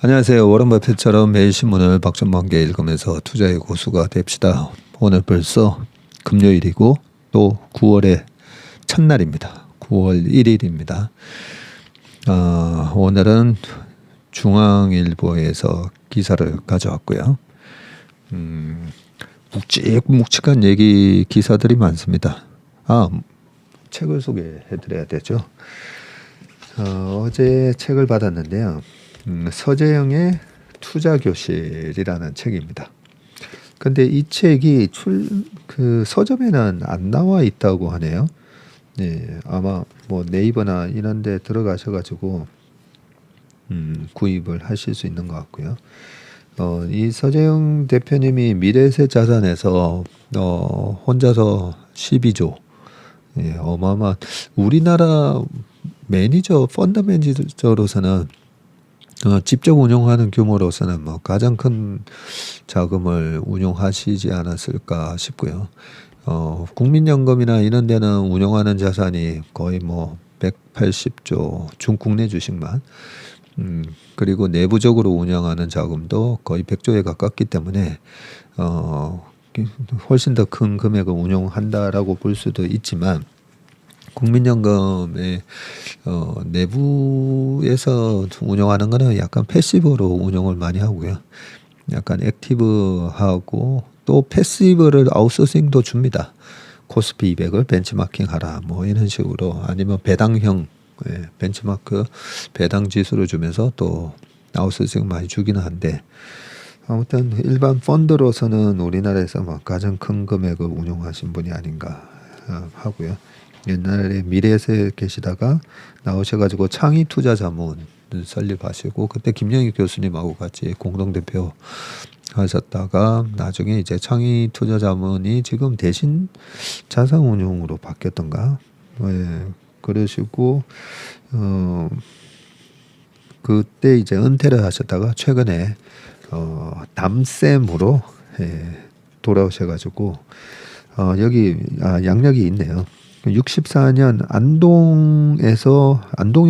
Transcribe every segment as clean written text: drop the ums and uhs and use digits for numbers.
안녕하세요. 워런 버핏처럼 매일 신문을 박전만개 읽으면서 투자의 고수가 됩시다. 오늘 벌써 금요일이고 또 9월의 첫날입니다. 9월 1일입니다. 오늘은 중앙일보에서 기사를 가져왔고요. 묵직묵직한 기사들이 많습니다. 책을 소개해드려야 되죠. 어제 책을 받았는데요. 서재영의 투자교실이라는 책입니다. 근데 이 책이 서점에는 안 나와 있다고 하네요. 네, 아마 뭐 네이버나 이런 데 들어가셔가지고 구입을 하실 수 있는 것 같고요. 이 서재영 대표님이 미래에셋 자산에서 혼자서 12조, 예, 어마어마한 우리나라 펀드 매니저로서는 직접 운용하는 규모로서는 뭐 가장 큰 자금을 운용하시지 않았을까 싶고요. 국민연금이나 이런 데는 운용하는 자산이 거의 뭐 180조 국내 주식만, 그리고 내부적으로 운영하는 자금도 거의 100조에 가깝기 때문에 훨씬 더 큰 금액을 운용한다라고 볼 수도 있지만, 국민연금의 내부에서 운영하는 거는 약간 패시브로 운영을 많이 하고요. 약간 액티브하고 또 패시브를 아웃소싱도 줍니다. 코스피 200을 벤치마킹 하라 뭐 이런 식으로, 아니면 배당형 벤치마크 배당 지수를 주면서 또 아웃소싱 많이 주기는 한데, 아무튼 일반 펀드로서는 우리나라에서 뭐 가장 큰 금액을 운용하신 분이 아닌가 하고요. 옛날에 미래에셋 계시다가 나오셔가지고 창의투자자문 설립하시고, 그때 김영희 교수님하고 같이 공동대표 하셨다가 나중에 이제 창의투자자문이 지금 대신 자산운용으로 바뀌었던가, 그러시고 그때 이제 은퇴를 하셨다가 최근에 담쌤으로 돌아오셔가지고 여기 양력이 있네요. 64년 안동이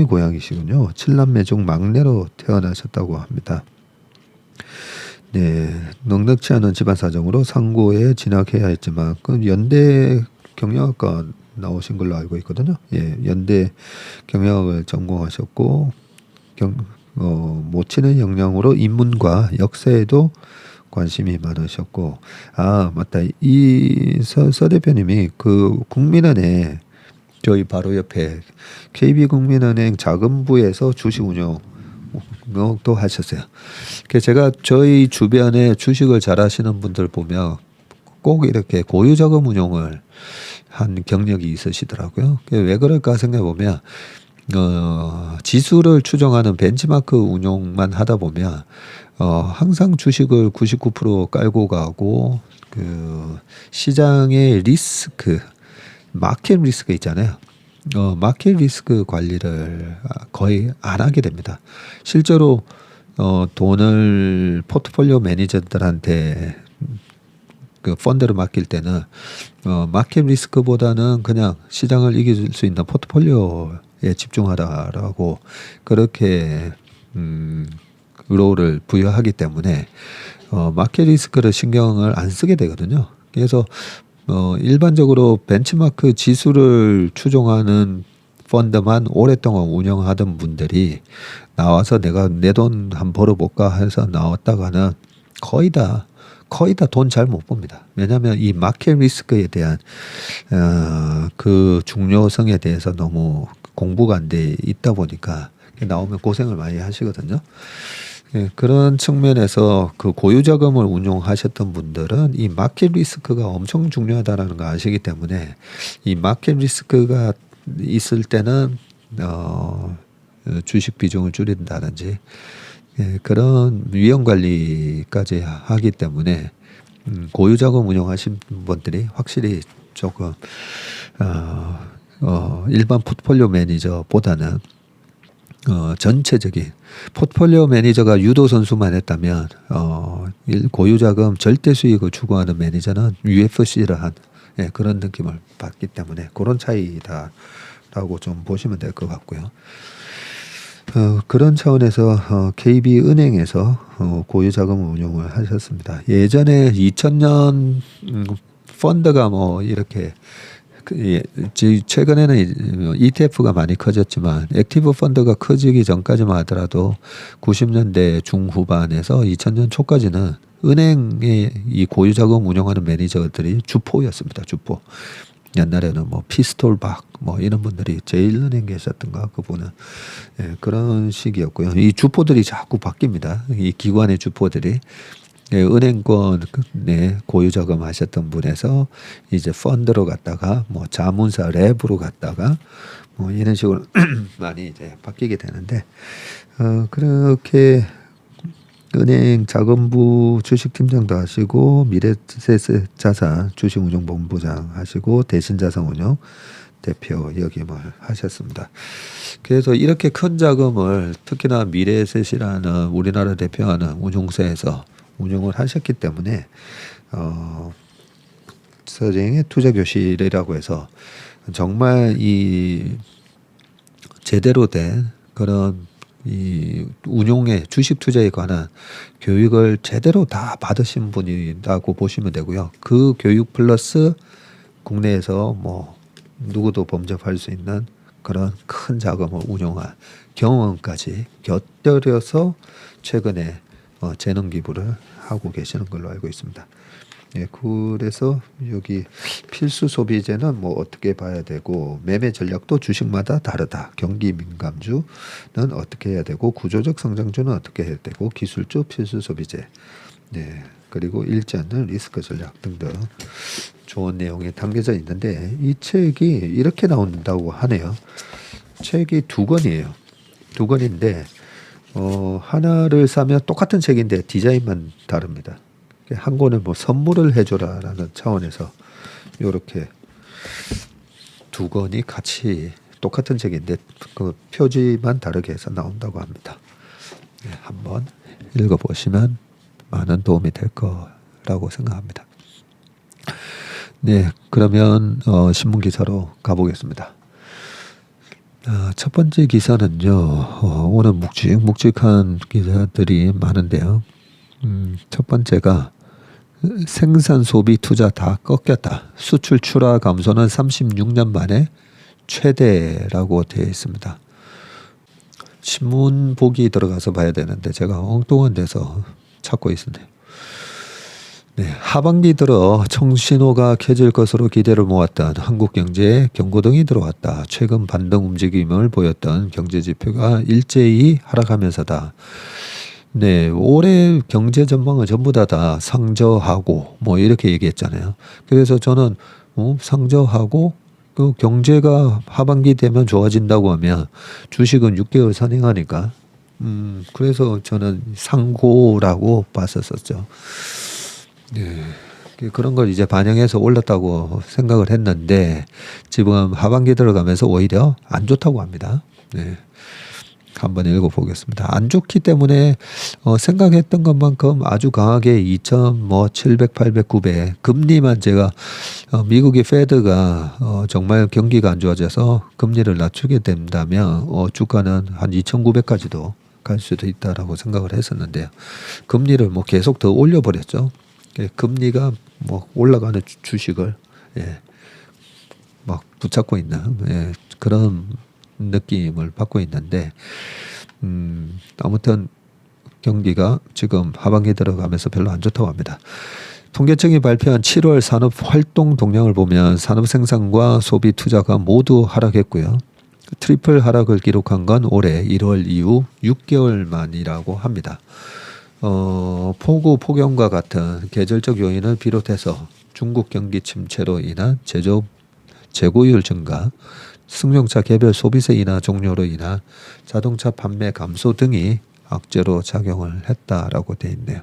고향이시군요. 7남매 중 막내로 태어나셨다고 합니다. 네, 넉넉치 않은 집안 사정으로 상고에 진학해야 했지만 그 연대 경영학과 나오신 걸로 알고 있거든요. 예, 연대 경영학을 전공하셨고 모치는 역량으로 인문과 역사에도 관심이 많으셨고, 맞다. 이 서 대표님이 그 국민은행 저희 바로 옆에 KB국민은행 자금부에서 주식 운용도 하셨어요. 제가 저희 주변에 주식을 잘 하시는 분들 보면 꼭 이렇게 고유자금 운용을 한 경력이 있으시더라고요. 왜 그럴까 생각해 보면 지수를 추정하는 벤치마크 운용만 하다 보면 항상 주식을 99% 깔고 가고, 그 시장의 리스크, 마켓 리스크 있잖아요. 마켓 리스크 관리를 거의 안 하게 됩니다. 실제로 돈을 포트폴리오 매니저들한테 그 펀드를 맡길 때는 마켓 리스크보다는 그냥 시장을 이길 수 있는 포트폴리오에 집중하라라고 그렇게 롤을 부여하기 때문에 마켓 리스크를 신경을 안 쓰게 되거든요. 그래서 일반적으로 벤치마크 지수를 추종하는 펀드만 오랫동안 운영하던 분들이 나와서 내가 내 돈 한번 벌어볼까 해서 나왔다가는 거의 다 돈 잘 못 봅니다. 왜냐하면 이 마켓 리스크에 대한 그 중요성에 대해서 너무 공부가 안 돼 있다 보니까 나오면 고생을 많이 하시거든요. 예, 그런 측면에서 그 고유자금을 운용하셨던 분들은 이 마켓 리스크가 엄청 중요하다는 거 아시기 때문에, 이 마켓 리스크가 있을 때는 주식 비중을 줄인다든지 그런 위험 관리까지 하기 때문에 고유자금 운용하신 분들이 확실히 조금 일반 포트폴리오 매니저보다는 전체적인 포트폴리오 매니저가 유도 선수만 했다면 고유자금 절대 수익을 추구하는 매니저는 UFC를 한 그런 느낌을 받기 때문에 그런 차이다라고 좀 보시면 될 것 같고요. 그런 차원에서 KB은행에서 고유자금 운용을 하셨습니다. 예전에 2000년 펀드가 뭐 이렇게 최근에는 ETF가 많이 커졌지만 액티브 펀드가 커지기 전까지만 하더라도 90년대 중후반에서 2000년 초까지는 은행의 이 고유자금 운용하는 매니저들이 주포였습니다. 주포. 옛날에는 뭐 피스톨박 뭐 이런 분들이 제일은행 계셨던가 그분은 그런 시기였고요. 이 주포들이 자꾸 바뀝니다. 이 기관의 주포들이 은행권 고유자금 하셨던 분에서 이제 펀드로 갔다가 뭐 자문사 랩으로 갔다가 뭐 이런 식으로 많이 이제 바뀌게 되는데 그렇게 은행 자금부 주식팀장도 하시고 미래자산 주식운용본부장 하시고 대신자산운용 대표 역임을 하셨습니다. 그래서 이렇게 큰 자금을 특히나 미래셋이라는 우리나라 대표하는 운용사에서 운용을 하셨기 때문에 서재행의 투자교실이라고 해서 정말 이 제대로 된 그런 이 운용의 주식 투자에 관한 교육을 제대로 다 받으신 분이라고 보시면 되고요. 그 교육 플러스 국내에서 뭐 누구도 범접할 수 있는 그런 큰 자금을 운용한 경험까지 곁들여서 최근에 재능 기부를 하고 계시는 걸로 알고 있습니다. 예, 그래서 여기 필수 소비재는 뭐 어떻게 봐야 되고 매매 전략도 주식마다 다르다. 경기 민감주는 어떻게 해야 되고 구조적 성장주는 어떻게 해야 되고 기술주 필수 소비재. 네. 그리고 읽지 않는 리스크 전략 등등 좋은 내용이 담겨져 있는데 이 책이 이렇게 나온다고 하네요. 책이 2권이에요. 2권인데 하나를 사면 똑같은 책인데 디자인만 다릅니다. 한 권을 뭐 선물을 해줘라라는 차원에서 이렇게 2권이 같이 똑같은 책인데 그 표지만 다르게 해서 나온다고 합니다. 네, 한번 읽어보시면 많은 도움이 될 거라고 생각합니다. 네, 그러면 신문 기사로 가보겠습니다. 첫 번째 기사는요. 오늘 묵직한 기사들이 많은데요. 첫 번째가 생산 소비 투자 다 꺾였다. 수출 출하 감소는 36년 만에 최대라고 되어 있습니다. 신문 보기 들어가서 봐야 되는데 제가 엉뚱한 데서 찾고 있었네요. 네, 하반기 들어 청신호가 켜질 것으로 기대를 모았던 한국 경제에 경고등이 들어왔다. 최근 반등 움직임을 보였던 경제 지표가 일제히 하락하면서다. 네, 올해 경제 전망은 전부 다 상저하고 뭐 이렇게 얘기했잖아요. 그래서 저는 상저하고 그 경제가 하반기 되면 좋아진다고 하면 주식은 6개월 선행하니까 그래서 저는 상고라고 봤었었죠. 네, 그런 걸 이제 반영해서 올랐다고 생각을 했는데 지금 하반기 들어가면서 오히려 안 좋다고 합니다. 네. 한번 읽어보겠습니다. 안 좋기 때문에 생각했던 것만큼 아주 강하게 700, 800, 900 금리만 제가 미국의 페드가 정말 경기가 안 좋아져서 금리를 낮추게 된다면 주가는 한 2,900까지도 갈 수도 있다라고 생각을 했었는데요. 금리를 뭐 계속 더 올려버렸죠. 금리가 뭐 올라가는 주식을 막 붙잡고 있는 그런 느낌을 받고 있는데 아무튼 경기가 지금 하반기 들어가면서 별로 안 좋다고 합니다. 통계청이 발표한 7월 산업 활동 동향을 보면 산업 생산과 소비 투자가 모두 하락했고요. 트리플 하락을 기록한 건 올해 1월 이후 6개월 만이라고 합니다. 폭우, 폭염과 같은 계절적 요인을 비롯해서 중국 경기 침체로 인한 제조업 재고율 증가, 승용차 개별 소비세 인하 종료로 인한 자동차 판매 감소 등이 악재로 작용을 했다라고 되어 있네요.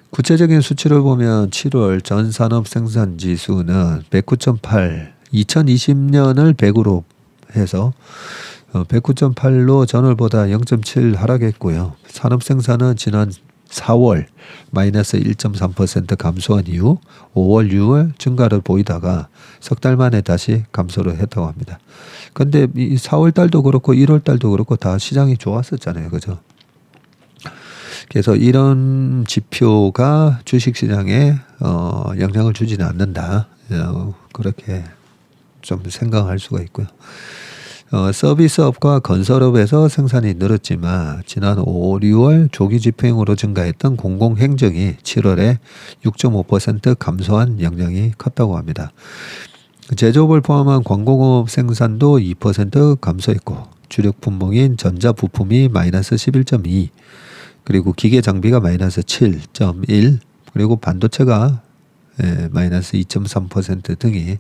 구체적인 수치를 보면 7월 전 산업 생산 지수는 109.8, 2020년을 100으로 해서 109.8로 전월보다 0.7 하락했고요. 산업 생산은 지난 4월 마이너스 1.3% 감소한 이후 5월, 6월 증가를 보이다가 석 달 만에 다시 감소를 했다고 합니다. 근데 이 4월 달도 그렇고 1월 달도 그렇고 다 시장이 좋았었잖아요. 그죠? 그래서 이런 지표가 주식시장에 영향을 주지는 않는다. 그렇게 좀 생각할 수가 있고요. 서비스업과 건설업에서 생산이 늘었지만 지난 5, 6월 조기 집행으로 증가했던 공공행정이 7월에 6.5% 감소한 영향이 컸다고 합니다. 제조업을 포함한 광공업 생산도 2% 감소했고 주력 품목인 전자부품이 마이너스 11.2 그리고 기계 장비가 마이너스 7.1 그리고 반도체가 마이너스 2.3% 등이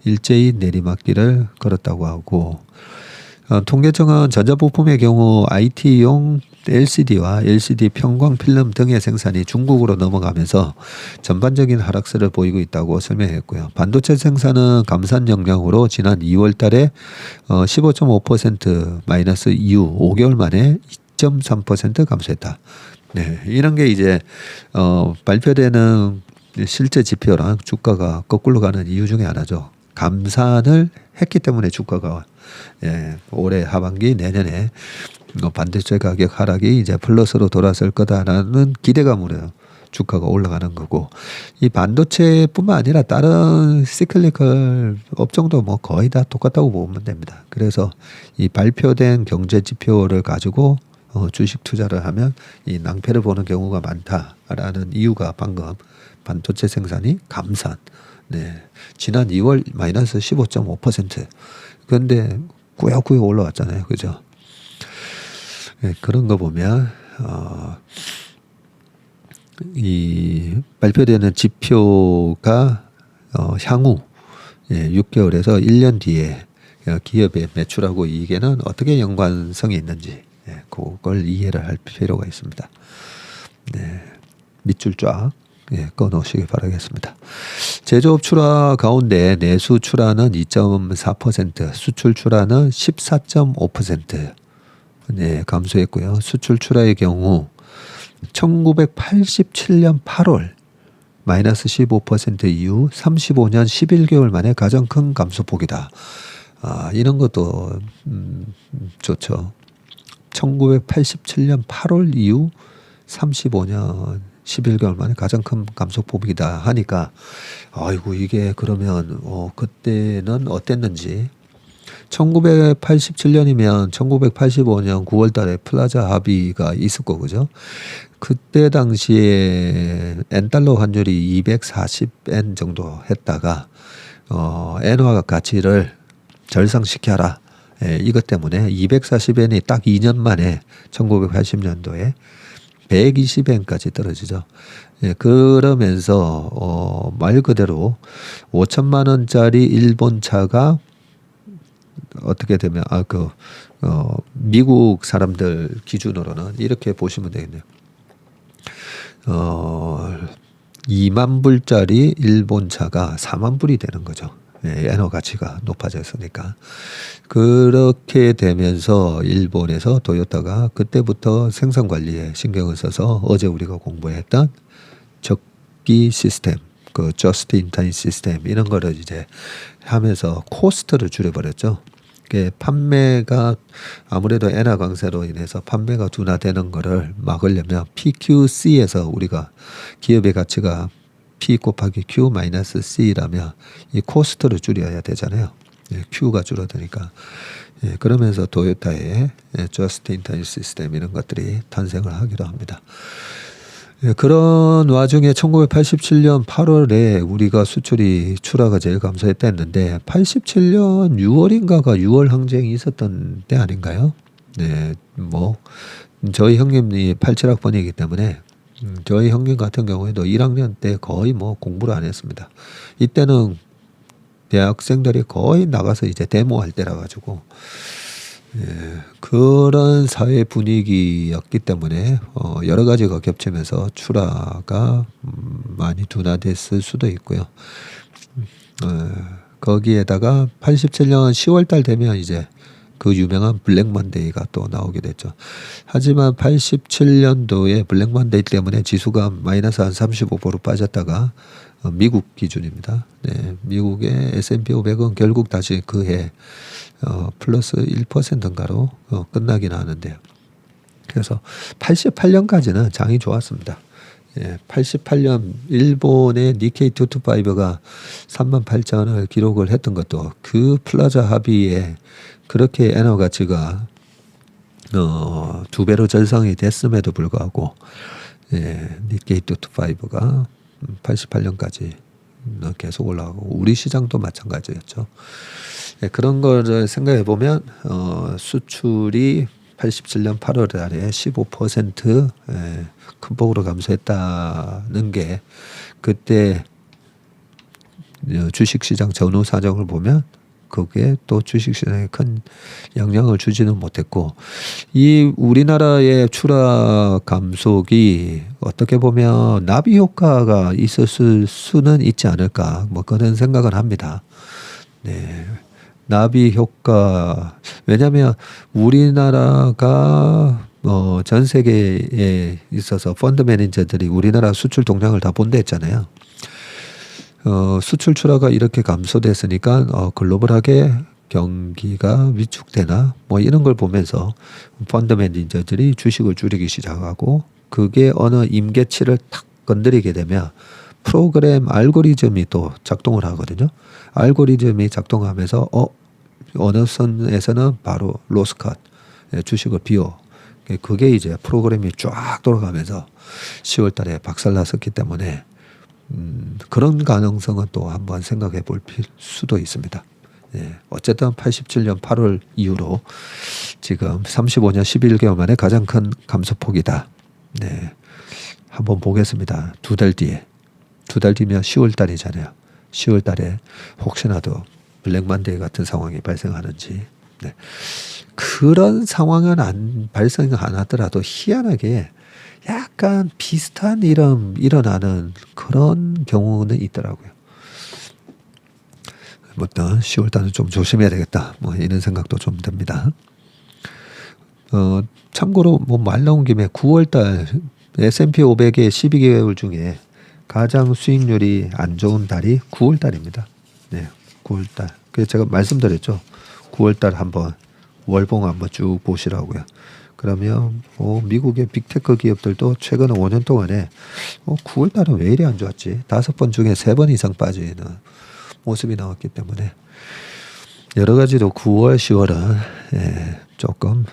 일제히 내리막길을 걸었다고 하고 통계청은 전자부품의 경우 IT용 LCD와 LCD 편광 필름 등의 생산이 중국으로 넘어가면서 전반적인 하락세를 보이고 있다고 설명했고요. 반도체 생산은 감산 영향으로 지난 2월 달에 15.5% 마이너스 이후 5개월 만에 2.3% 감소했다. 네, 이런 게 이제 발표되는 실제 지표랑 주가가 거꾸로 가는 이유 중에 하나죠. 감산을 했기 때문에 주가가 올해 하반기 내년에 반도체 가격 하락이 이제 플러스로 돌아설 거다라는 기대감으로 주가가 올라가는 거고 이 반도체뿐만 아니라 다른 시클리컬 업종도 뭐 거의 다 똑같다고 보면 됩니다. 그래서 이 발표된 경제 지표를 가지고 주식 투자를 하면 이 낭패를 보는 경우가 많다라는 이유가 방금 반도체 생산이 감산. 네. 지난 2월 마이너스 15.5%. 그런데 꾸역꾸역 올라왔잖아요. 그죠? 네, 그런 거 보면, 이 발표되는 지표가, 향후, 6개월에서 1년 뒤에 기업의 매출하고 이익에는 어떻게 연관성이 있는지, 그걸 이해를 할 필요가 있습니다. 네. 밑줄 쫙. 꺼놓으시기 바라겠습니다. 제조업 출하 가운데 내수 출하는 2.4%, 수출 출하는 14.5% 감소했고요. 수출 출하의 경우 1987년 8월 마이너스 15% 이후 35년 11개월 만에 가장 큰 감소폭이다. 이런 것도 좋죠. 1987년 8월 이후 35년 11개월 만에 가장 큰 감소폭이다 하니까 아이고 이게 그러면 그때는 어땠는지 1987년이면 1985년 9월 달에 플라자 합의가 있었고 그죠? 그때 당시에 엔달러 환율이 240엔 정도 했다가 엔화 가치를 절상시켜라. 이것 때문에 240엔이 딱 2년 만에 1980년도에 120엔까지 떨어지죠. 그러면서 말 그대로 5천만 원짜리 일본 차가 어떻게 되면 미국 사람들 기준으로는 이렇게 보시면 되겠네요. 2만 불짜리 일본 차가 4만 불이 되는 거죠. 엔화 가치가 높아졌으니까. 그렇게 되면서 일본에서 토요타가 그때부터 생산 관리에 신경을 써서 어제 우리가 공부했던 적기 시스템, 그 just in time 시스템 이런 거를 이제 하면서 코스트를 줄여버렸죠. 판매가 아무래도 엔화 강세로 인해서 판매가 둔화되는 거를 막으려면 PQC에서 우리가 기업의 가치가 P 곱하기 Q 마이너스 C라면 이 코스트를 줄여야 되잖아요. Q가 줄어드니까. 그러면서 토요타의 Just in Time 시스템 이런 것들이 탄생을 하기도 합니다. 그런 와중에 1987년 8월에 우리가 수출이 출하가 제일 감소했다는데 87년 6월인가가 6월 항쟁이 있었던 때 아닌가요? 네, 뭐 저희 형님이 87학번이기 때문에 저희 형님 같은 경우에도 1학년 때 거의 뭐 공부를 안 했습니다. 이때는 대학생들이 거의 나가서 이제 데모할 때라 가지고 그런 사회 분위기였기 때문에 여러 가지가 겹치면서 출하가 많이 둔화됐을 수도 있고요. 거기에다가 87년 10월 달 되면 이제 그 유명한 블랙 먼데이가 또 나오게 됐죠. 하지만 87년도에 블랙 먼데이 때문에 지수가 마이너스 한 35% 빠졌다가 미국 기준입니다. 네, 미국의 S&P 500은 결국 다시 그해 플러스 1%인가로 끝나긴 하는데요. 그래서 88년까지는 장이 좋았습니다. 예, 88년 일본의 니케이 225가 38,000원을 기록을 했던 것도 그 플라자 합의에 그렇게 엔화 가치가 2배로 절상이 됐음에도 불구하고 예, 니케이 225가 88년까지 계속 올라가고 우리 시장도 마찬가지였죠. 예, 그런 거를 생각해 보면 수출이 87년 8월 달에 15% 큰 폭으로 감소했다는 게 그때 주식시장 전후 사정을 보면 그게 또 주식시장에 큰 영향을 주지는 못했고 이 우리나라의 추락 감속이 어떻게 보면 나비 효과가 있었을 수는 있지 않을까 뭐 그런 생각을 합니다. 네. 나비 효과 왜냐하면 우리나라가 전 세계에 있어서 펀드 매니저들이 우리나라 수출 동향을 다 본다 했잖아요. 수출 출하가 이렇게 감소됐으니까 글로벌하게 경기가 위축되나 뭐 이런 걸 보면서 펀드 매니저들이 주식을 줄이기 시작하고 그게 어느 임계치를 탁 건드리게 되면 프로그램 알고리즘이 또 작동을 하거든요. 알고리즘이 작동하면서 어느 선에서는 바로 로스컷 주식을 비워 그게 이제 프로그램이 쫙 돌아가면서 10월 달에 박살났었기 때문에 그런 가능성은 또 한번 생각해 볼 수도 있습니다. 예, 어쨌든 87년 8월 이후로 지금 35년 11개월 만에 가장 큰 감소폭이다. 네, 한번 보겠습니다. 두 달 뒤면 10월 달이잖아요. 10월 달에 혹시나도 블랙 먼데이 같은 상황이 발생하는지. 네. 그런 상황은 발생 안 하더라도 희한하게 약간 비슷한 일어나는 그런 경우는 있더라고요. 일단 10월 달은 좀 조심해야 되겠다. 뭐 이런 생각도 좀 듭니다. 참고로 뭐 말 나온 김에 9월 달 S&P 500의 12개월 중에 가장 수익률이 안 좋은 달이 9월 달입니다. 네. 9월 달. 그래서 제가 말씀드렸죠. 9월 달 한번 월봉 한번 쭉 보시라고요. 그러면 미국의 빅테크 기업들도 최근 5년 동안에 9월 달은 왜 이리 안 좋았지? 5번 중에 3번 이상 빠지는 모습이 나왔기 때문에 여러 가지로 9월, 10월은 조금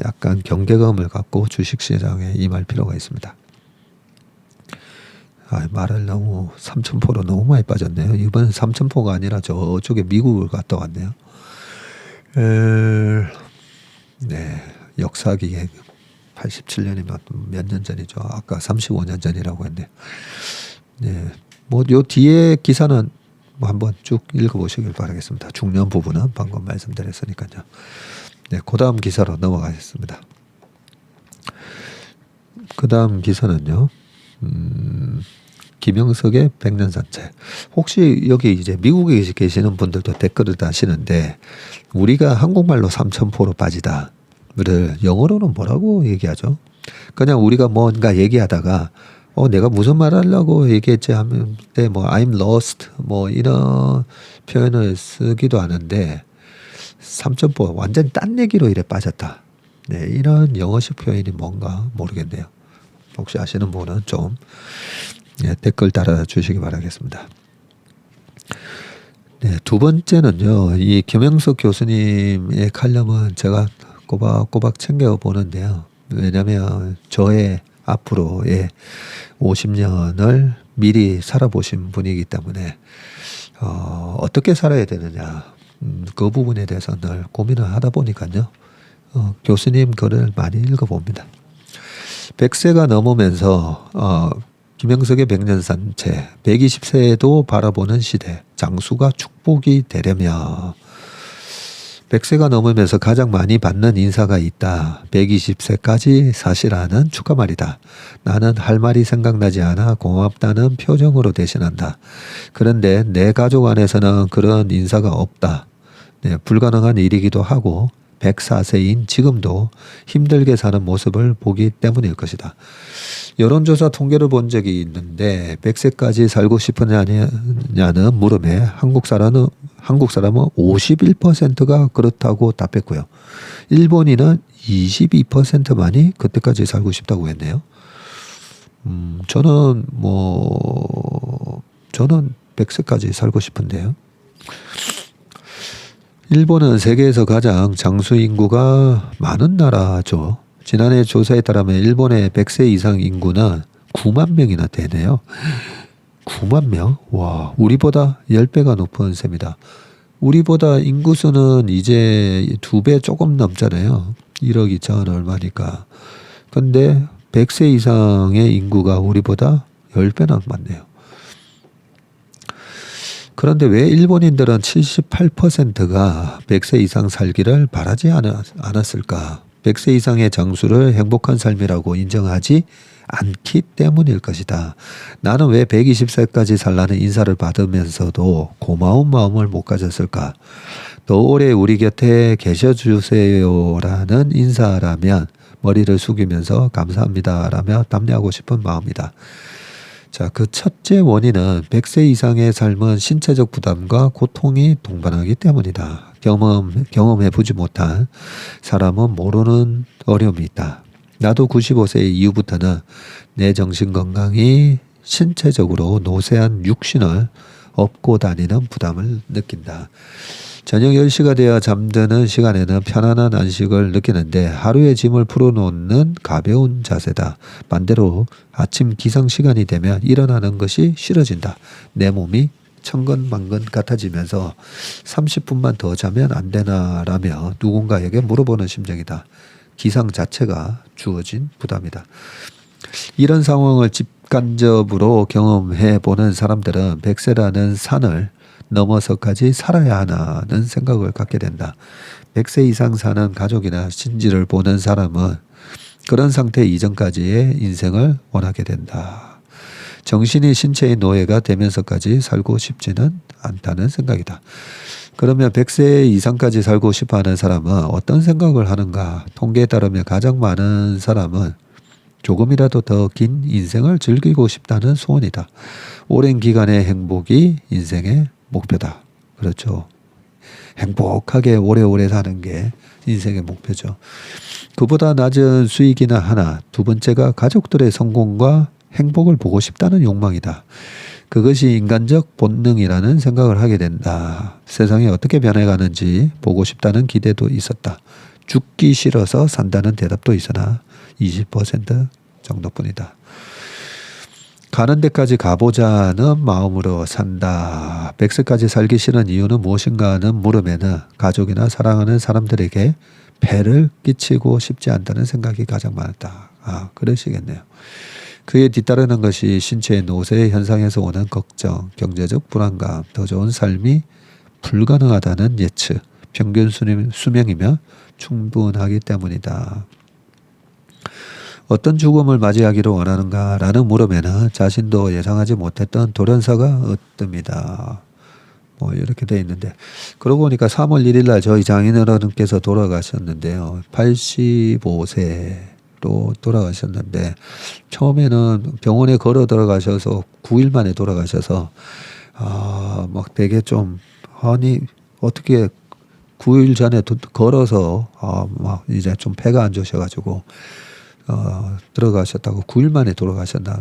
약간 경계감을 갖고 주식시장에 임할 필요가 있습니다. 말을 너무 3,000%로 너무 많이 빠졌네요. 이번엔 3,000%가 아니라 저쪽에 미국을 갔다 왔네요. 네, 역사기에 87년이면 몇 년 전이죠. 아까 35년 전이라고 했네요. 네, 뭐 요 뒤에 기사는 뭐 한번 쭉 읽어보시길 바라겠습니다. 중요한 부분은 방금 말씀드렸으니까요. 네, 그 다음 기사로 넘어가겠습니다. 그 다음 기사는요. 김영석의 백년산책. 혹시 여기 이제 미국에 계시는 분들도 댓글을 다시는데 우리가 한국말로 3,000% 빠지다를 영어로는 뭐라고 얘기하죠? 그냥 우리가 뭔가 얘기하다가 내가 무슨 말 하려고 얘기했지 하면 뭐 I'm lost 뭐 이런 표현을 쓰기도 하는데 3,000% 완전 딴 얘기로 이래 빠졌다. 네, 이런 영어식 표현이 뭔가 모르겠네요. 혹시 아시는 분은 좀 댓글 달아주시기 바라겠습니다. 네, 두 번째는요. 이 김영석 교수님의 칼럼은 제가 꼬박꼬박 챙겨보는데요. 왜냐하면 저의 앞으로의 50년을 미리 살아보신 분이기 때문에 어떻게 살아야 되느냐 그 부분에 대해서 늘 고민을 하다 보니까요. 교수님 글을 많이 읽어봅니다. 100세가 넘으면서 김영석의 백년산채 120세도 바라보는 시대 장수가 축복이 되려면 100세가 넘으면서 가장 많이 받는 인사가 있다. 120세까지 사시라는 축하말이다. 나는 할 말이 생각나지 않아 고맙다는 표정으로 대신한다. 그런데 내 가족 안에서는 그런 인사가 없다. 네, 불가능한 일이기도 하고 104세인 지금도 힘들게 사는 모습을 보기 때문일 것이다. 여론조사 통계를 본 적이 있는데 100세까지 살고 싶으냐는 물음에 한국 사람은 51%가 그렇다고 답했고요. 일본인은 22%만이 그때까지 살고 싶다고 했네요. 저는 100세까지 살고 싶은데요. 일본은 세계에서 가장 장수 인구가 많은 나라죠. 지난해 조사에 따르면 일본의 100세 이상 인구는 9만 명이나 되네요. 9만 명? 와, 우리보다 10배가 높은 셈이다. 우리보다 인구수는 이제 2배 조금 넘잖아요. 1억 2천 얼마니까. 근데 100세 이상의 인구가 우리보다 10배나 많네요. 그런데 왜 일본인들은 78%가 100세 이상 살기를 바라지 않았을까? 100세 이상의 장수를 행복한 삶이라고 인정하지 않기 때문일 것이다. 나는 왜 120세까지 살라는 인사를 받으면서도 고마운 마음을 못 가졌을까? 더 오래 우리 곁에 계셔주세요라는 인사라면 머리를 숙이면서 감사합니다라며 답례하고 싶은 마음이다. 자, 그 첫째 원인은 100세 이상의 삶은 신체적 부담과 고통이 동반하기 때문이다. 경험해보지 못한 사람은 모르는 어려움이 있다. 나도 95세 이후부터는 내 정신 건강이 신체적으로 노쇠한 육신을 업고 다니는 부담을 느낀다. 저녁 10시가 되어 잠드는 시간에는 편안한 안식을 느끼는데 하루의 짐을 풀어놓는 가벼운 자세다. 반대로 아침 기상 시간이 되면 일어나는 것이 싫어진다. 내 몸이 천근만근 같아지면서 30분만 더 자면 안 되나라며 누군가에게 물어보는 심정이다. 기상 자체가 주어진 부담이다. 이런 상황을 직간접으로 경험해 보는 사람들은 100세라는 산을 넘어서까지 살아야 하나는 생각을 갖게 된다. 100세 이상 사는 가족이나 신지를 보는 사람은 그런 상태 이전까지의 인생을 원하게 된다. 정신이 신체의 노예가 되면서까지 살고 싶지는 않다는 생각이다. 그러면 100세 이상까지 살고 싶어하는 사람은 어떤 생각을 하는가? 통계에 따르면 가장 많은 사람은 조금이라도 더 긴 인생을 즐기고 싶다는 소원이다. 오랜 기간의 행복이 인생의 목표다. 그렇죠. 행복하게 오래오래 사는 게 인생의 목표죠. 그보다 낮은 수익이나 하나, 두 번째가 가족들의 성공과 행복을 보고 싶다는 욕망이다. 그것이 인간적 본능이라는 생각을 하게 된다. 세상이 어떻게 변해가는지 보고 싶다는 기대도 있었다. 죽기 싫어서 산다는 대답도 있으나 20% 정도뿐이다. 가는 데까지 가보자는 마음으로 산다. 100세까지 살기 싫은 이유는 무엇인가 하는 물음에는 가족이나 사랑하는 사람들에게 배를 끼치고 싶지 않다는 생각이 가장 많았다. 그러시겠네요. 그에 뒤따르는 것이 신체의 노쇠 현상에서 오는 걱정, 경제적 불안감, 더 좋은 삶이 불가능하다는 예측, 평균 수명이면 충분하기 때문이다. 어떤 죽음을 맞이하기를 원하는가라는 물음에는 자신도 예상하지 못했던 돌연사가 뜹니다. 이렇게 돼 있는데, 그러고 보니까 3월 1일 날 저희 장인어른께서 돌아가셨는데요. 85세로 돌아가셨는데, 처음에는 병원에 걸어 들어가셔서 9일 만에 돌아가셔서 막 되게 좀, 아니 어떻게 9일 전에 걸어서 막 이제 좀 폐가 안 좋으셔가지고 들어가셨다고 9일 만에 돌아가셨나,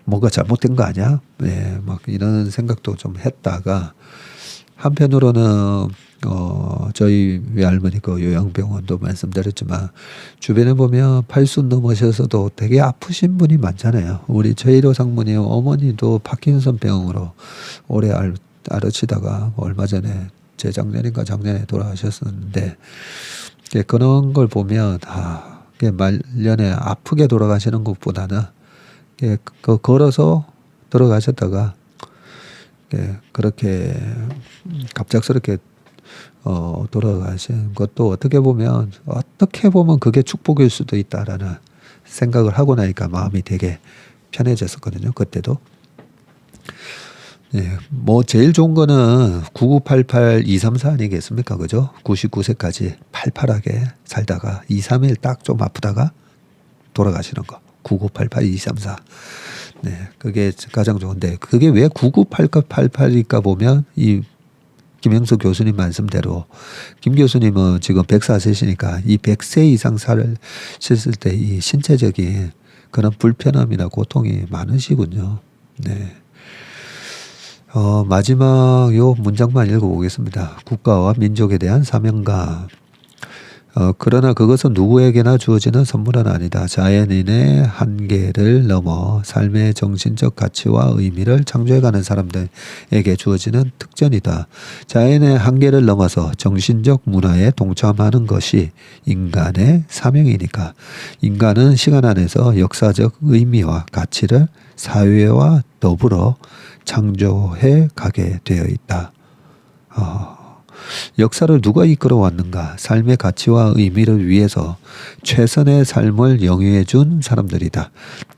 뭔가 잘못된 거 아니야? 네, 막 이런 생각도 좀 했다가, 한편으로는 저희 외할머니 그 요양병원도 말씀드렸지만 주변에 보면 80 넘으셔서도 되게 아프신 분이 많잖아요. 우리 최일호 상무님 어머니도 파킨슨 병으로 오래 앓으시다가 얼마 전에 재작년인가 작년에 돌아가셨었는데, 그런 걸 보면 말년에 아프게 돌아가시는 것보다는 걸어서 돌아가셨다가 그렇게 갑작스럽게 돌아가신 것도 어떻게 보면 그게 축복일 수도 있다라는 생각을 하고 나니까 마음이 되게 편해졌었거든요. 그때도. 예, 뭐 제일 좋은 거는 9988 234 아니겠습니까? 그죠? 99세까지 팔팔하게 살다가 2, 3일 딱 좀 아프다가 돌아가시는 거. 9988 234. 네, 그게 가장 좋은데 그게 왜 9988일까 보면 이 김영석 교수님 말씀대로 김 교수님은 지금 104세시니까 이 100세 이상 살을 셨을 때 이 신체적인 그런 불편함이나 고통이 많으시군요. 네. 마지막 요 문장만 읽어보겠습니다. 국가와 민족에 대한 사명감. 그러나 그것은 누구에게나 주어지는 선물은 아니다. 자연인의 한계를 넘어 삶의 정신적 가치와 의미를 창조해가는 사람들에게 주어지는 특전이다. 자연의 한계를 넘어서 정신적 문화에 동참하는 것이 인간의 사명이니까. 인간은 시간 안에서 역사적 의미와 가치를 사회와 더불어 창조해 가게 되어 있다. 역사를 누가 이끌어 왔는가? 삶의 가치와 의미를 위해서 최선의 삶을 영위해 준 사람들이다.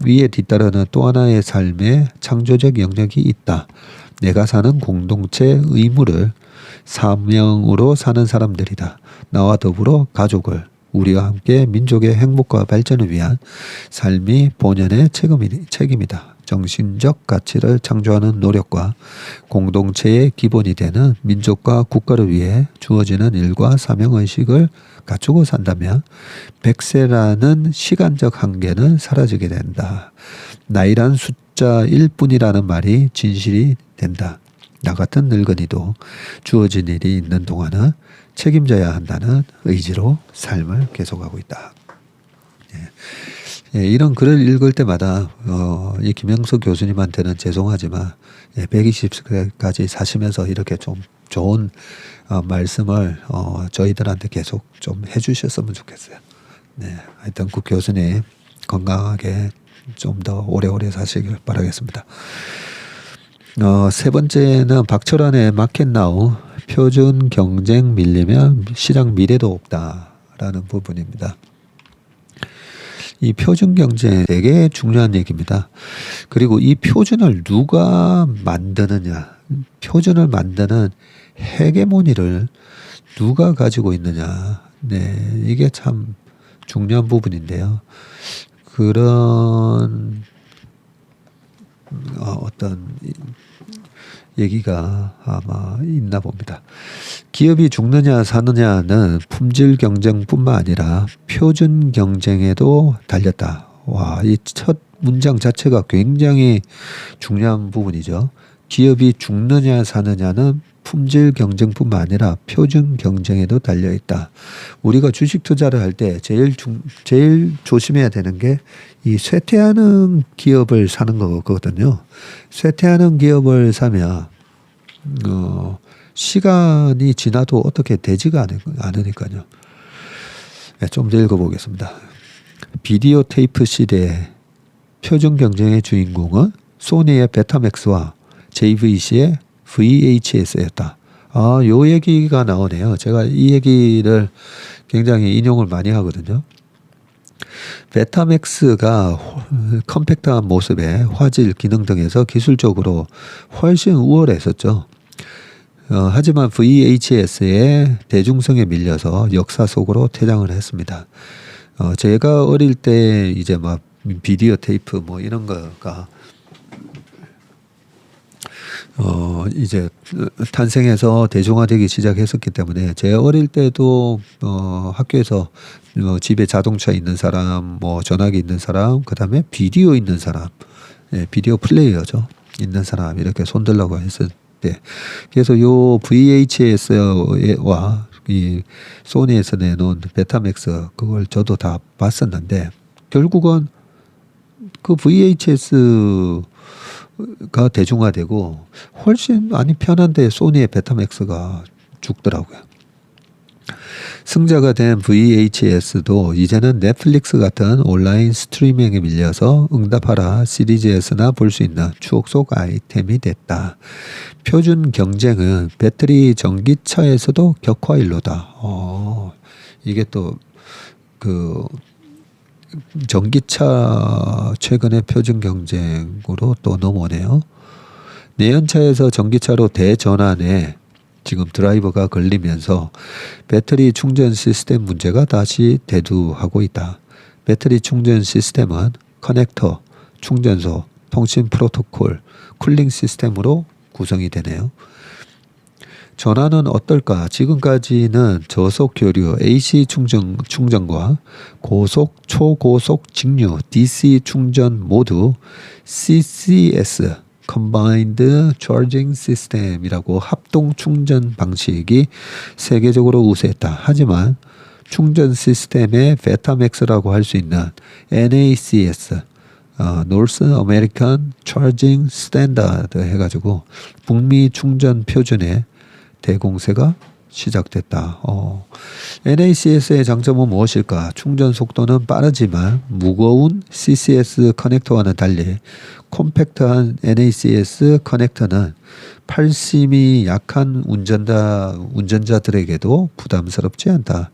위에 뒤따르는 또 하나의 삶의 창조적 영역이 있다. 내가 사는 공동체 의무를 사명으로 사는 사람들이다. 나와 더불어 가족을 우리와 함께 민족의 행복과 발전을 위한 삶이 본연의 책임이다. 정신적 가치를 창조하는 노력과 공동체의 기본이 되는 민족과 국가를 위해 주어지는 일과 사명의식을 갖추고 산다면 100세라는 시간적 한계는 사라지게 된다. 나이란 숫자일 뿐이라는 말이 진실이 된다. 나 같은 늙은이도 주어진 일이 있는 동안은 책임져야 한다는 의지로 삶을 계속하고 있다. 예, 이런 글을 읽을 때마다 이 김영석 교수님한테는 죄송하지만 120세까지 사시면서 이렇게 좀 좋은 말씀을 저희들한테 계속 좀 해주셨으면 좋겠어요. 네, 하여튼 그 교수님 건강하게 좀 더 오래오래 사시길 바라겠습니다. 세 번째는 박철환의 마켓나우 표준 경쟁 밀리면 시장 미래도 없다라는 부분입니다. 이 표준 경쟁 되게 중요한 얘기입니다. 그리고 이 표준을 누가 만드느냐, 표준을 만드는 헤게모니를 누가 가지고 있느냐, 네, 이게 참 중요한 부분인데요. 그런 어떤 얘기가 아마 있나 봅니다. 기업이 죽느냐 사느냐는 품질 경쟁뿐만 아니라 표준 경쟁에도 달렸다. 와, 이 첫 문장 자체가 굉장히 중요한 부분이죠. 기업이 죽느냐 사느냐는 품질 경쟁뿐만 아니라 표준 경쟁에도 달려 있다. 우리가 주식 투자를 할 때 제일 조심해야 되는 게 이 쇠퇴하는 기업을 사는 거거든요. 쇠퇴하는 기업을 사면 시간이 지나도 어떻게 되지가 않으니까요. 네, 좀 더 읽어보겠습니다. 비디오 테이프 시대의 표준 경쟁의 주인공은 소니의 베타맥스와 JVC의 VHS였다. 요 얘기가 나오네요. 제가 이 얘기를 굉장히 인용을 많이 하거든요. 베타맥스가 컴팩트한 모습에 화질, 기능 등에서 기술적으로 훨씬 우월했었죠. 하지만 VHS의 대중성에 밀려서 역사 속으로 퇴장을 했습니다. 제가 어릴 때 이제 막 비디오 테이프 뭐 이런 거가 이제 탄생해서 대중화되기 시작했었기 때문에 제 어릴 때도 학교에서 집에 자동차 있는 사람, 뭐 전화기 있는 사람, 그다음에 비디오 있는 사람, 비디오 플레이어죠. 있는 사람 이렇게 손들라고 했을 때, 그래서 요 VHS와 이 소니에서 내놓은 베타맥스 그걸 저도 다 봤었는데 결국은 그 VHS가 대중화되고 훨씬 많이 편한데 소니의 베타맥스가 죽더라고요. 승자가 된 VHS도 이제는 넷플릭스 같은 온라인 스트리밍에 밀려서 응답하라 시리즈에서나 볼 수 있는 추억 속 아이템이 됐다. 표준 경쟁은 배터리 전기차에서도 격화일로다. 이게 또 그 전기차 최근에 표준 경쟁으로 또 넘어오네요. 내연차에서 전기차로 대전환에 지금 드라이버가 걸리면서 배터리 충전 시스템 문제가 다시 대두하고 있다. 배터리 충전 시스템은 커넥터, 충전소, 통신 프로토콜, 쿨링 시스템으로 구성이 되네요. 전환은 어떨까? 지금까지는 저속 교류 AC 충전과 고속, 초고속 직류 DC 충전 모두 CCS Combined Charging System이라고 합동 충전 방식이 세계적으로 우세했다. 하지만 충전 시스템의 베타맥스라고 할 수 있는 NACS North American Charging Standard 해가지고 북미 충전 표준에 대공세가 시작됐다. NACS의 장점은 무엇일까? 충전 속도는 빠르지만 무거운 CCS 커넥터와는 달리 콤팩트한 NACS 커넥터는 팔심이 약한 운전자들에게도 부담스럽지 않다.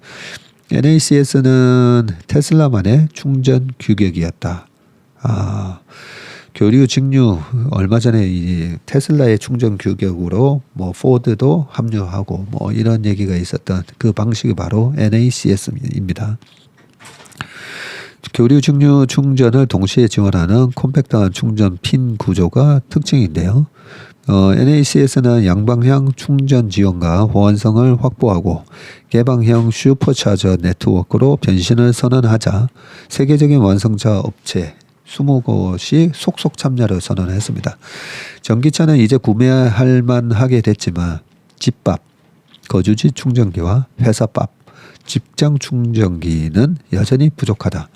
NACS는 테슬라만의 충전 규격이었다. 교류 직류 얼마 전에 이 테슬라의 충전 규격으로 뭐 포드도 합류하고 뭐 이런 얘기가 있었던 그 방식이 바로 NACS입니다. 교류 직류 충전을 동시에 지원하는 콤팩트한 충전 핀 구조가 특징인데요. NACS는 양방향 충전 지원과 호환성을 확보하고 개방형 슈퍼차저 네트워크로 변신을 선언하자 세계적인 완성차 업체 20곳이 속속 참여를 선언했습니다. 전기차는 이제 구매할 만하게 됐지만 집밥, 거주지 충전기와 회사밥, 직장 충전기는 여전히 부족하다.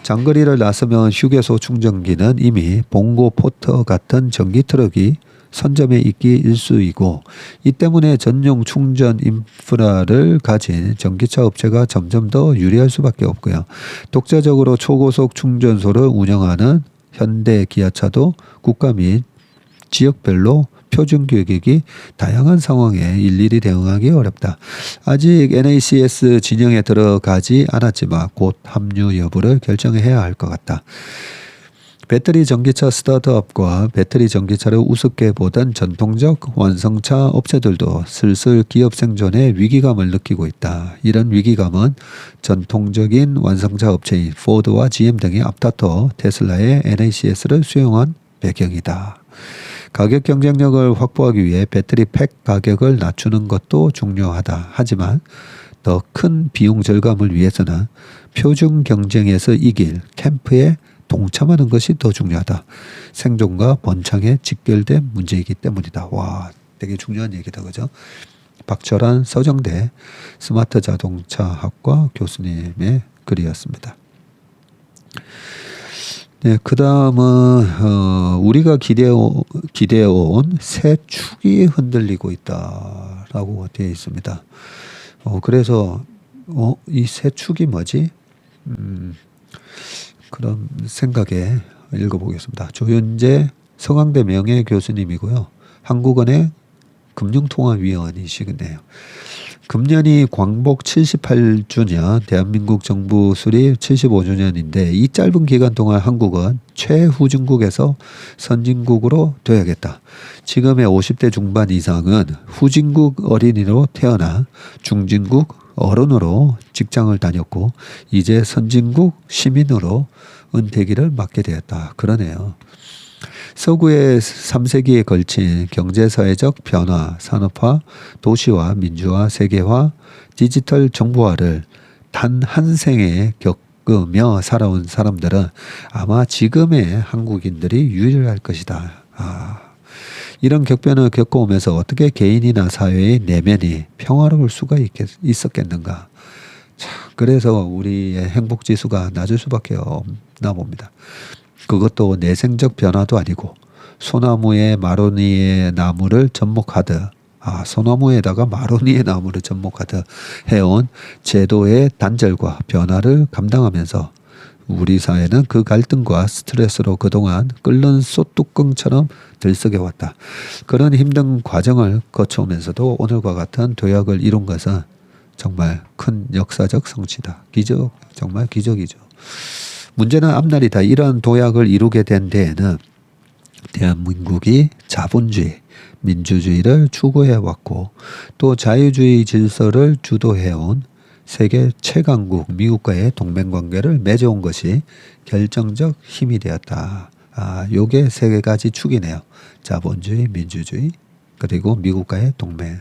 장거리를 나서면 휴게소 충전기는 이미 봉고 포터 같은 전기 트럭이 선점에 있기 일쑤이고 이 때문에 전용 충전 인프라를 가진 전기차 업체가 점점 더 유리할 수밖에 없고요. 독자적으로 초고속 충전소를 운영하는 현대 기아차도 국가 및 지역별로 표준 규격이 다양한 상황에 일일이 대응하기 어렵다. 아직 NACS 진영에 들어가지 않았지만 곧 합류 여부를 결정해야 할 것 같다. 배터리 전기차 스타트업과 배터리 전기차를 우습게 보던 전통적 완성차 업체들도 슬슬 기업 생존의 위기감을 느끼고 있다. 이런 위기감은 전통적인 완성차 업체인 포드와 GM 등이 앞다퉈 테슬라의 NACS를 수용한 배경이다. 가격 경쟁력을 확보하기 위해 배터리 팩 가격을 낮추는 것도 중요하다. 하지만 더 큰 비용 절감을 위해서는 표준 경쟁에서 이길 캠프에 동참하는 것이 더 중요하다. 생존과 번창에 직결된 문제이기 때문이다. 와, 되게 중요한 얘기다, 그죠? 박철환 서정대 스마트 자동차학과 교수님의 글이었습니다. 네, 그 다음은 우리가 기대해온 새 축이 흔들리고 있다라고 되어 있습니다. 그래서 이 새 축이 뭐지? 그런 생각에 읽어보겠습니다. 조윤재 서강대 명예교수님이고요. 한국은행 금융통화위원이시네요. 금년이 광복 78주년, 대한민국 정부 수립 75주년인데 이 짧은 기간 동안 한국은 최후진국에서 선진국으로 되어야겠다. 지금의 50대 중반 이상은 후진국 어린이로 태어나 중진국 어른으로 직장을 다녔고 이제 선진국 시민으로 은퇴기를 맞게 되었다. 그러네요. 서구의 3세기에 걸친 경제사회적 변화, 산업화, 도시화, 민주화, 세계화, 디지털 정보화를 단 한 생에 겪으며 살아온 사람들은 아마 지금의 한국인들이 유일할 것이다. 이런 격변을 겪어오면서 어떻게 개인이나 사회의 내면이 평화로울 수가 있었겠는가. 그래서 우리의 행복지수가 낮을 수밖에 없나 봅니다. 그것도 내생적 변화도 아니고 소나무에 마로니에 나무를 접목하듯 소나무에다가 마로니에 나무를 접목하듯 해온 제도의 단절과 변화를 감당하면서 우리 사회는 그 갈등과 스트레스로 그동안 끓는 솥뚜껑처럼 들썩여왔다. 그런 힘든 과정을 거쳐오면서도 오늘과 같은 도약을 이룬 것은 정말 큰 역사적 성취다. 기적, 정말 기적이죠. 문제는 앞날이다. 이러한 도약을 이루게 된 데에는 대한민국이 자본주의, 민주주의를 추구해 왔고 또 자유주의 질서를 주도해온 세계 최강국 미국과의 동맹관계를 맺어온 것이 결정적 힘이 되었다. 요게 세 가지 축이네요. 자본주의, 민주주의, 그리고 미국과의 동맹.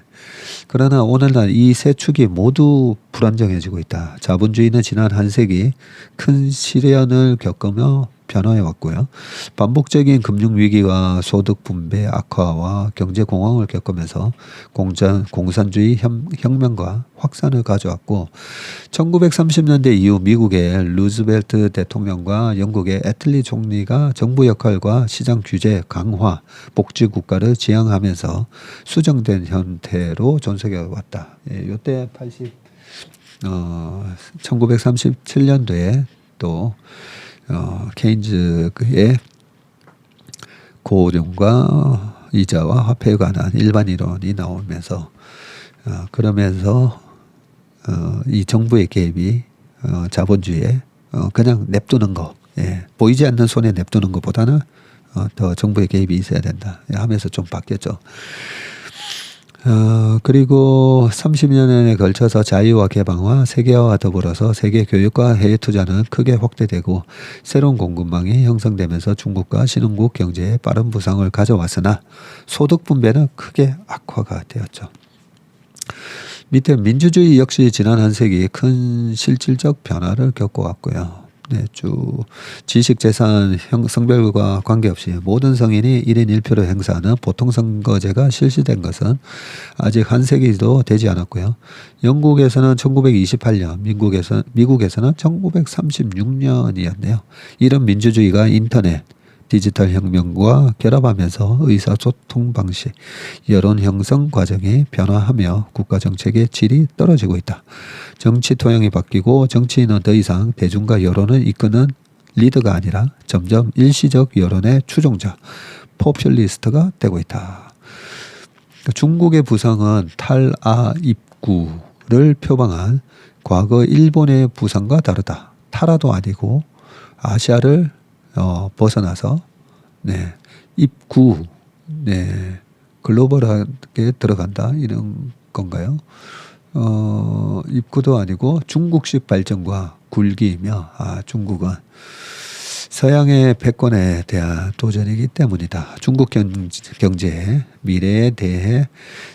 그러나 오늘날 이 세 축이 모두 불안정해지고 있다. 자본주의는 지난 한 세기 큰 시련을 겪으며 변화해 왔고요. 반복적인 금융위기와 소득 분배 악화와 경제 공황을 겪으면서 공산주의 혁명과 확산을 가져왔고 1930년대 이후 미국의 루즈벨트 대통령과 영국의 애틀리 총리가 정부 역할과 시장 규제 강화, 복지 국가를 지향하면서 수정된 형태로 존속해 왔다. 이때 1937년도에 또 케인즈의 고령과 이자와 화폐에 관한 일반 이론이 나오면서 그러면서 이 정부의 개입이 자본주의에 그냥 냅두는 거, 보이지 않는 손에 냅두는 것보다는 더 정부의 개입이 있어야 된다 하면서 좀 바뀌었죠. 그리고 30년에 걸쳐서 자유와 개방화, 세계화와 더불어서 세계 교육과 해외 투자는 크게 확대되고 새로운 공급망이 형성되면서 중국과 신흥국 경제에 빠른 부상을 가져왔으나 소득 분배는 크게 악화가 되었죠. 밑에 민주주의 역시 지난 한 세기 큰 실질적 변화를 겪어왔고요. 쭉 지식 재산 성별과 관계없이 모든 성인이 1인 1표를 행사하는 보통선거제가 실시된 것은 아직 한 세기도 되지 않았고요. 영국에서는 1928년, 미국에서는 1936년이었네요. 이런 민주주의가 인터넷, 디지털 혁명과 결합하면서 의사소통 방식, 여론 형성 과정이 변화하며 국가 정책의 질이 떨어지고 있다. 정치 토양이 바뀌고 정치인은 더 이상 대중과 여론을 이끄는 리더가 아니라 점점 일시적 여론의 추종자, 포퓰리스트가 되고 있다. 중국의 부상은 탈아 입구를 표방한 과거 일본의 부상과 다르다. 탈아도 아니고 아시아를 벗어나서 입구, 글로벌하게 들어간다 이런 건가요? 입구도 아니고 중국식 발전과 굴기이며 중국은 서양의 패권에 대한 도전이기 때문이다. 중국 경제의 미래에 대해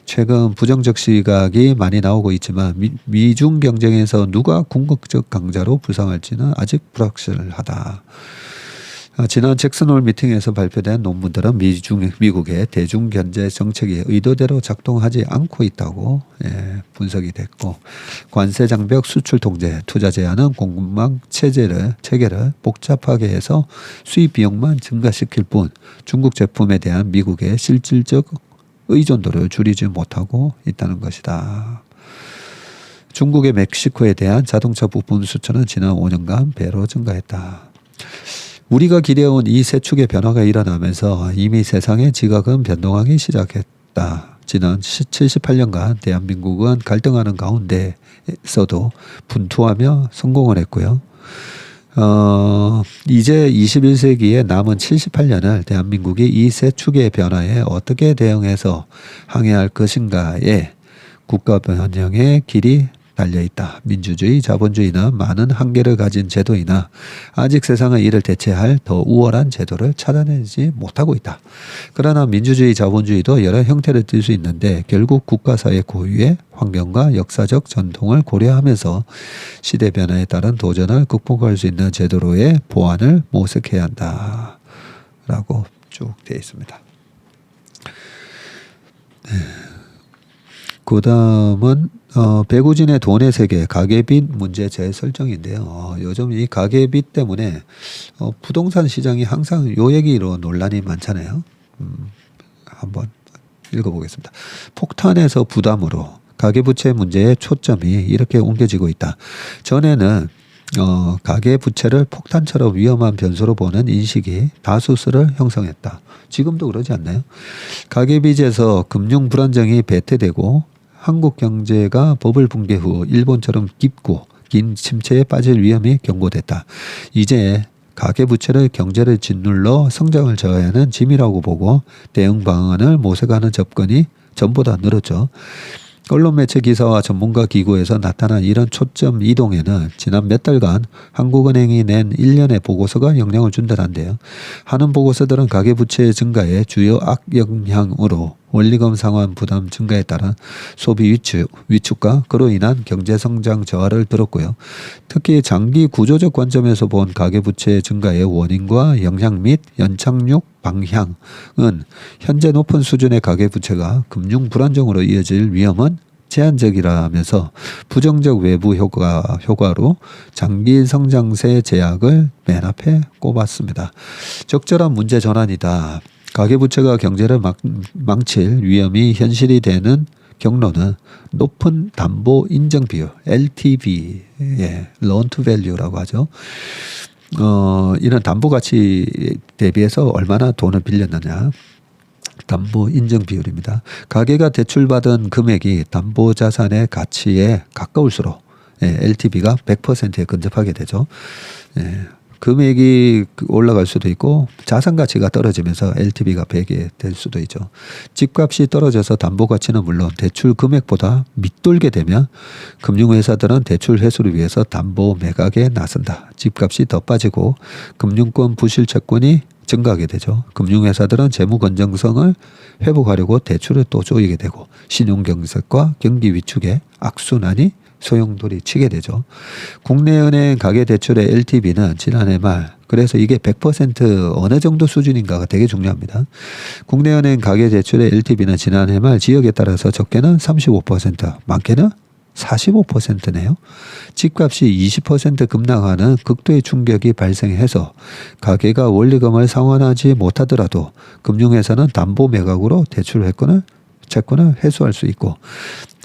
최근 부정적 시각이 많이 나오고 있지만 미중 경쟁에서 누가 궁극적 강자로 부상할지는 아직 불확실하다. 지난 잭슨홀 미팅에서 발표된 논문들은 미국의 대중경제 정책이 의도대로 작동하지 않고 있다고 분석이 됐고 관세 장벽, 수출 통제, 투자 제한은 공급망 체계를 복잡하게 해서 수입 비용만 증가시킬 뿐 중국 제품에 대한 미국의 실질적 의존도를 줄이지 못하고 있다는 것이다. 중국의 멕시코에 대한 자동차 부품 수출은 지난 5년간 배로 증가했다. 우리가 기대해온 이 세 축의 변화가 일어나면서 이미 세상의 지각은 변동하기 시작했다. 지난 78년간 대한민국은 갈등하는 가운데서도 분투하며 성공을 했고요. 이제 21세기에 남은 78년을 대한민국이 이 세 축의 변화에 어떻게 대응해서 항해할 것인가에 국가 변형의 길이 달려있다. 민주주의, 자본주의는 많은 한계를 가진 제도이나 아직 세상은 이를 대체할 더 우월한 제도를 찾아내지 못하고 있다. 그러나 민주주의, 자본주의도 여러 형태를 띨 수 있는데 결국 국가사회 고유의 환경과 역사적 전통을 고려하면서 시대 변화에 따른 도전을 극복할 수 있는 제도로의 보완을 모색해야 한다. 라고 쭉 되어 있습니다. 그 다음은 배구진의 돈의 세계, 가계빚 문제 재설정인데요. 요즘 이 가계빚 때문에 부동산 시장이 항상 요 얘기로 논란이 많잖아요. 한번 읽어보겠습니다. 폭탄에서 부담으로 가계부채 문제의 초점이 이렇게 옮겨지고 있다. 전에는 가계부채를 폭탄처럼 위험한 변수로 보는 인식이 다수를 형성했다. 지금도 그러지 않나요? 가계빚에서 금융 불안정이 배태되고 한국 경제가 버블 붕괴 후 일본처럼 깊고 긴 침체에 빠질 위험이 경고됐다. 이제 가계부채를 경제를 짓눌러 성장을 저해하는 짐이라고 보고 대응 방안을 모색하는 접근이 전보다 늘었죠. 언론 매체 기사와 전문가 기구에서 나타난 이런 초점 이동에는 지난 몇 달간 한국은행이 낸 일련의 보고서가 영향을 준다는데요. 하는 보고서들은 가계부채 증가의 주요 악영향으로 원리금 상환 부담 증가에 따른 소비 위축과 그로 인한 경제성장 저하를 들었고요. 특히 장기 구조적 관점에서 본 가계부채 증가의 원인과 영향 및 연착륙 방향은 현재 높은 수준의 가계부채가 금융 불안정으로 이어질 위험은 제한적이라면서 부정적 외부 효과로 장기 성장세 제약을 맨 앞에 꼽았습니다. 적절한 문제 전환이다. 가계부채가 경제를 망칠 위험이 현실이 되는 경로는 높은 담보 인정 비율 (LTV), (Loan to Value라고 하죠. 이런 담보 가치 대비해서 얼마나 돈을 빌렸느냐. 담보 인정 비율입니다. 가계가 대출받은 금액이 담보 자산의 가치에 가까울수록 LTV가 100%에 근접하게 되죠. 금액이 올라갈 수도 있고 자산 가치가 떨어지면서 LTV가 100이 될 수도 있죠. 집값이 떨어져서 담보 가치는 물론 대출 금액보다 밑돌게 되면 금융회사들은 대출 회수를 위해서 담보 매각에 나선다. 집값이 더 빠지고 금융권 부실 채권이 증가하게 되죠. 금융회사들은 재무 건전성을 회복하려고 대출을 또 조이게 되고 신용경색과 경기 위축의 악순환이 소용돌이 치게 되죠. 국내은행 가계대출의 LTV는 지난해 말, 그래서 이게 100% 어느 정도 수준인가가 되게 중요합니다. 국내은행 가계대출의 LTV는 지난해 말 지역에 따라서 적게는 35%, 많게는 45%네요. 집값이 20% 급락하는 극도의 충격이 발생해서 가계가 원리금을 상환하지 못하더라도 금융회사는 담보 매각으로 대출 채권을 회수할 수 있고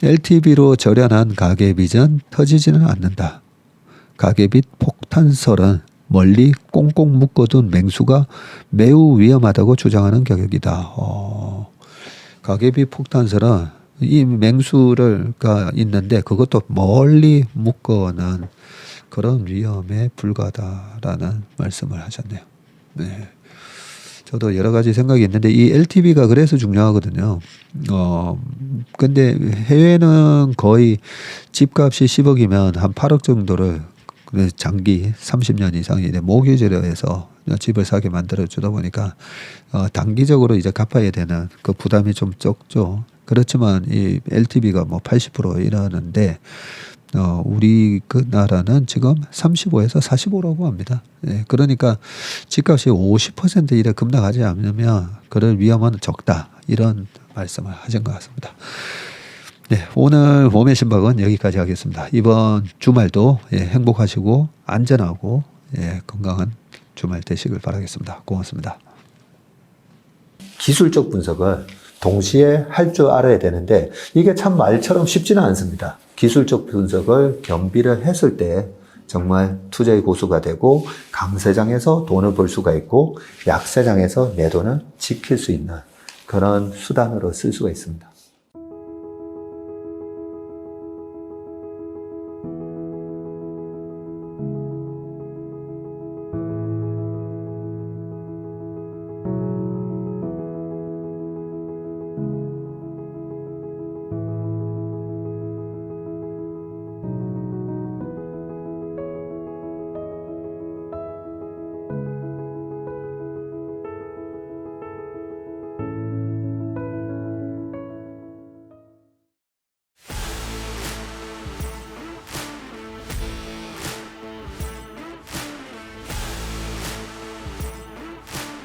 LTV로 절연한 가계빚은 터지지는 않는다. 가계빚 폭탄설은 멀리 꽁꽁 묶어둔 맹수가 매우 위험하다고 주장하는 격이다. 가계빚 폭탄설은 이 맹수가 있는데 그것도 멀리 묶어놓은 그런 위험에 불과하다라는 말씀을 하셨네요. 네. 저도 여러 가지 생각이 있는데 이 LTV가 그래서 중요하거든요. 근데 해외는 거의 집값이 10억이면 한 8억 정도를 장기 30년 이상이 모기지로 해서 집을 사게 만들어 주다 보니까 단기적으로 이제 갚아야 되는 그 부담이 좀 적죠. 그렇지만 이 LTV가 뭐 80% 이러는데 우리 그 나라는 지금 35에서 45라고 합니다. 그러니까 집값이 50% 이래 급락하지 않으면 그럴 위험은 적다. 이런 말씀을 하신 것 같습니다. 네, 오늘 봄의 신박은 여기까지 하겠습니다. 이번 주말도 행복하시고 안전하고 건강한 주말 되시길 바라겠습니다. 고맙습니다. 기술적 분석을 동시에 할 줄 알아야 되는데 이게 참 말처럼 쉽지는 않습니다. 기술적 분석을 겸비를 했을 때 정말 투자의 고수가 되고 강세장에서 돈을 벌 수가 있고 약세장에서 내 돈을 지킬 수 있는 그런 수단으로 쓸 수가 있습니다.